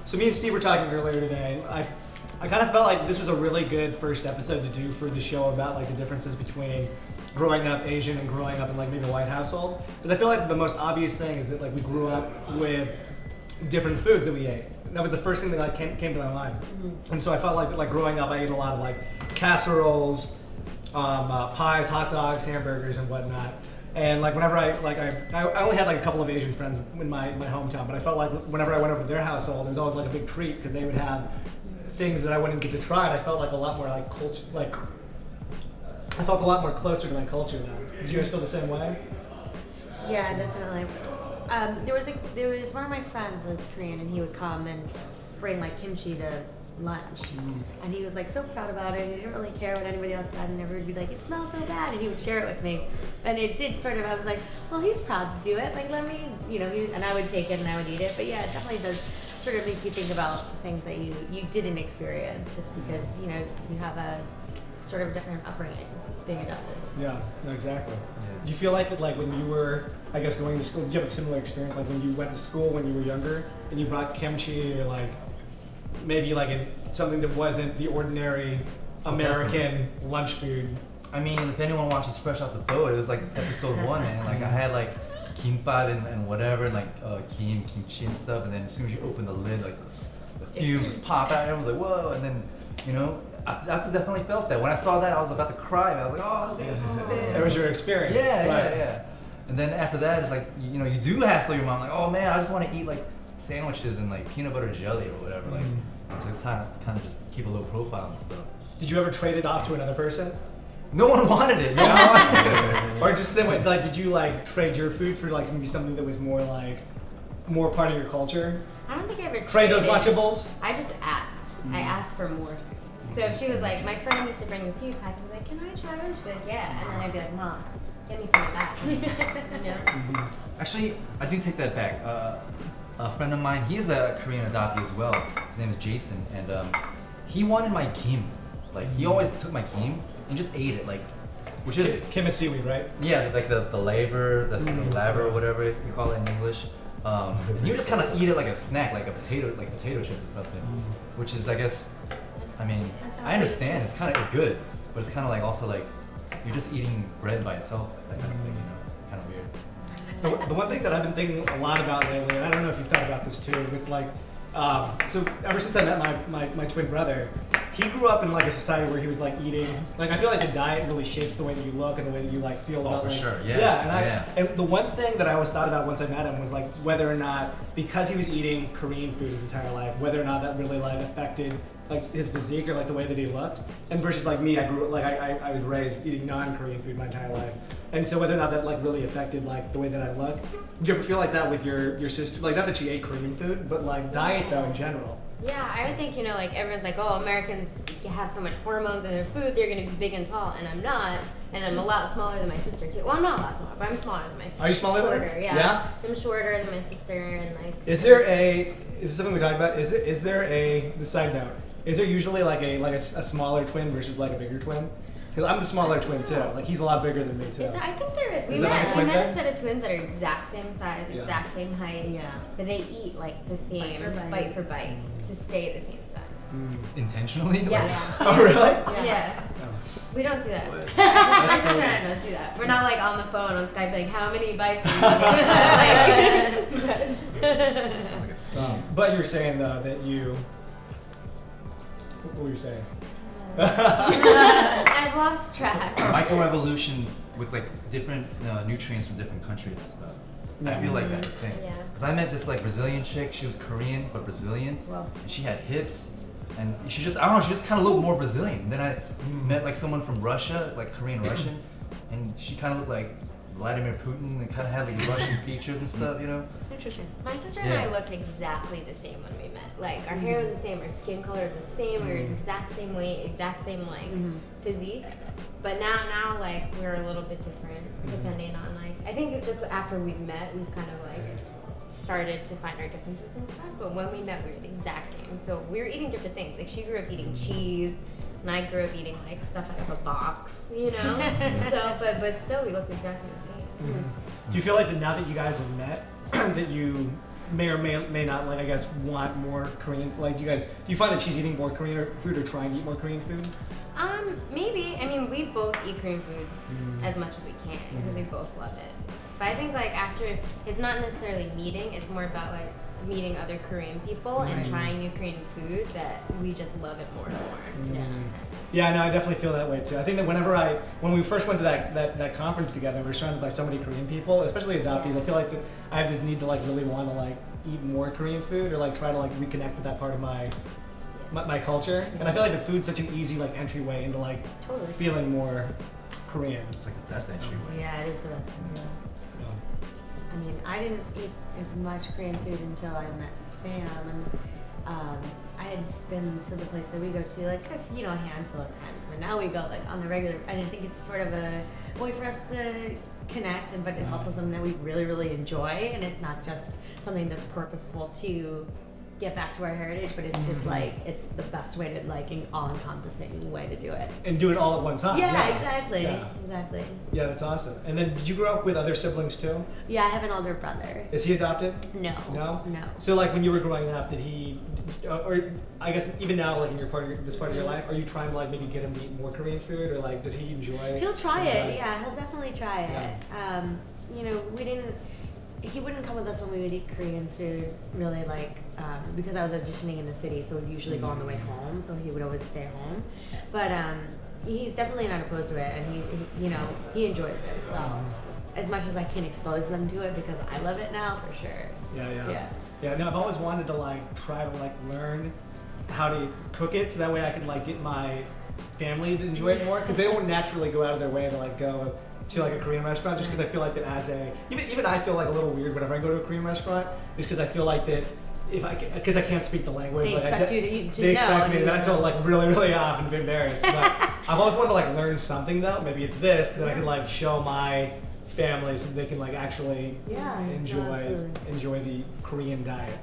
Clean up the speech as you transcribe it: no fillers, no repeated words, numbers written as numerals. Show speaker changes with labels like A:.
A: So me and Steve were talking earlier today. I kind of felt like this was a really good first episode to do for the show about like the differences between growing up Asian and growing up in like maybe a white household. Because I feel like the most obvious thing is that like we grew up with different foods that we ate. That was the first thing that like came to my mind. And so I felt like growing up I ate a lot of like casseroles, pies, hot dogs, hamburgers, and whatnot. And like whenever I only had like a couple of Asian friends in my hometown, but I felt like whenever I went over to their household, it was always like a big treat because they would have things that I wouldn't get to try. And I felt like a lot more like culture, like I felt a lot more closer to my culture now. Did you guys feel the same way?
B: Yeah, definitely. There was one of my friends was Korean, and he would come and bring like kimchi to lunch, and he was like so proud about it. He didn't really care what anybody else said, and everybody would be like, "It smells so bad," and he would share it with me. And it did sort of. I was like, "Well, he's proud to do it. Like, let me, and I would take it and I would eat it." But yeah, it definitely does sort of make you think about things that you didn't experience just because you have a sort of different upbringing being adopted.
A: Yeah, no, exactly. Do you feel like that, like when you were, I guess, going to school, did you have a similar experience, like when you went to school when you were younger and you brought kimchi or like maybe like something that wasn't the ordinary American lunch food?
C: I mean, if anyone watches Fresh Off the Boat, it was like episode 1, man. Like I had like kimbap and whatever, and like kimchi and stuff, and then as soon as you open the lid, like the fumes just pop out, and I was like, whoa, and then, I definitely felt that. When I saw that, I was about to cry, and I was like, oh, damn, this is it.
A: That was your experience.
C: Yeah. And then after that, it's like, you do hassle your mom, like, oh man, I just want to eat like sandwiches and like peanut butter jelly or whatever, like, to kind of just keep a low profile and stuff.
A: Did you ever trade it off to another person?
C: No one wanted it.
A: Or just same way, like, did you like trade your food for like maybe something that was more part of your culture?
B: I don't think I ever
A: trade those Lunchables?
B: I just asked. I asked for more food. So if she was like, my friend used to bring this huge pack, I'd be like, can I try yours? She'd be like, yeah. And then I'd be like, Mom, get me some of that.
C: Actually, I do take that back. A friend of mine, he is a Korean adoptee as well. His name is Jason, and he wanted my kim. Like, he always took my kim and just ate it, like, which is...
A: Kim is seaweed, right?
C: Yeah, like the laver, the laver or whatever you call it in English. And you just kind of eat it like a snack, like potato chip or something. Which is, I guess, I mean, I understand, it's good, but it's kind of like also like, you're just eating bread by itself, that kind of thing, kind of weird.
A: The one thing that I've been thinking a lot about lately, and I don't know if you've thought about this too, with like, so ever since I met my twin brother, he grew up in like a society where he was like eating, like I feel like the diet really shapes the way that you look and the way that you like feel about
C: for
A: like,
C: sure, yeah.
A: And the one thing that I always thought about once I met him was like whether or not, because he was eating Korean food his entire life, whether or not that really like affected like his physique or like the way that he looked, and versus like me, I was raised eating non-Korean food my entire life, and so whether or not that like really affected like the way that I look. Do you ever feel like that with your sister? Like not that she ate Korean food, but like diet though in general.
B: Yeah, I would think, like everyone's like, oh, Americans have so much hormones in their food, they're going to be big and tall, and I'm not, and I'm a lot smaller than my sister too. Well, I'm not a lot smaller, but I'm smaller than my sister.
A: Are you smaller than her?
B: Shorter, yeah. I'm shorter than my sister, and like...
A: Is this something we talked about? Is there the side note, is there usually like a smaller twin versus like a bigger twin? Because I'm the smaller twin too. Like he's a lot bigger than me too.
B: I think there is. We
A: met
B: a set of twins that are exact same size, exact same height. Yeah. But they eat like the same, bite for bite, to stay the same size.
C: Intentionally?
B: Yeah.
A: Oh really?
B: Yeah. Oh. We don't do that. My sister and I don't do that. We're not like on the phone on Skype like, how many bites are you eating?
A: But you were saying though that you. What were you saying?
B: I've lost track.
C: Microevolution with like different nutrients from different countries and stuff. I feel like that's a thing. Yeah. Because I met this like Brazilian chick. She was Korean but Brazilian, and she had hips, and she just kind of looked more Brazilian. And then I met like someone from Russia, like Korean Russian, and she kind of looked like Vladimir Putin and kind of had like Russian features and stuff,
B: Interesting. My sister and I looked exactly the same when we met. Like our hair was the same, our skin color was the same, we were the exact same weight, exact same like physique. But now like we're a little bit different depending on like, I think just after we met, we've kind of like started to find our differences and stuff. But when we met, we were the exact same. So we were eating different things. Like she grew up eating cheese, and I grew up eating like stuff out of a box, So, but still, we look exactly the same.
A: Do you feel like that now that you guys have met, that you may or may not like I guess want more Korean. Like, do you find that she's eating more Korean food or trying to eat more Korean food?
D: Maybe. I mean, we both eat Korean food as much as we can because we both love it. But I think like after, it's not necessarily meeting, it's more about like meeting other Korean people and trying new Korean food that we just love it more and more. Yeah.
A: Yeah, no, I definitely feel that way too. I think that when we first went to that conference together, we were surrounded by so many Korean people, especially adoptees. I feel like that I have this need to like really want to like eat more Korean food or like try to like reconnect with that part of my culture. And I feel like the food's such an easy like entryway into like feeling more Korean.
C: It's like the best entryway.
B: Yeah, it is the best. I mean, I didn't eat as much Korean food until I met Sam, and I had been to the place that we go to like a handful of times, but now we go like on the regular. And I think it's sort of a way for us to connect, but it's also something that we really, really enjoy, and it's not just something that's purposeful to get back to our heritage, but it's just like it's the best way to like an all-encompassing way to do it.
A: And do it all at one time.
B: Yeah, exactly.
A: Yeah.
B: Exactly.
A: Yeah, that's awesome. And then did you grow up with other siblings too?
B: Yeah, I have an older brother.
A: Is he adopted?
B: No.
A: No?
B: No.
A: So like when you were growing up, did he, or I guess even now like in this part of your life, are you trying to like maybe get him to eat more Korean food, or like does he enjoy it?
B: He'll try it, yeah, he'll definitely try it. He wouldn't come with us when we would eat Korean food, really, like, because I was auditioning in the city, so we'd usually go on the way home, so he would always stay home. But he's definitely not opposed to it, and he enjoys it. So as much as I can expose them to it, because I love it now, for sure.
A: Yeah, no, I've always wanted to like try to like learn how to cook it, so that way I can like get my family to enjoy it more, because they don't naturally go out of their way to like go to like a Korean restaurant, just because I feel like that as even I feel like a little weird whenever I go to a Korean restaurant, just because I feel like that because I can't speak the language,
B: they expect you to
A: they
B: know,
A: expect me, and I feel like really, really off and embarrassed. But I've always wanted to like learn something though. Maybe it's this that I can like show my family so they can like actually enjoy the Korean diet.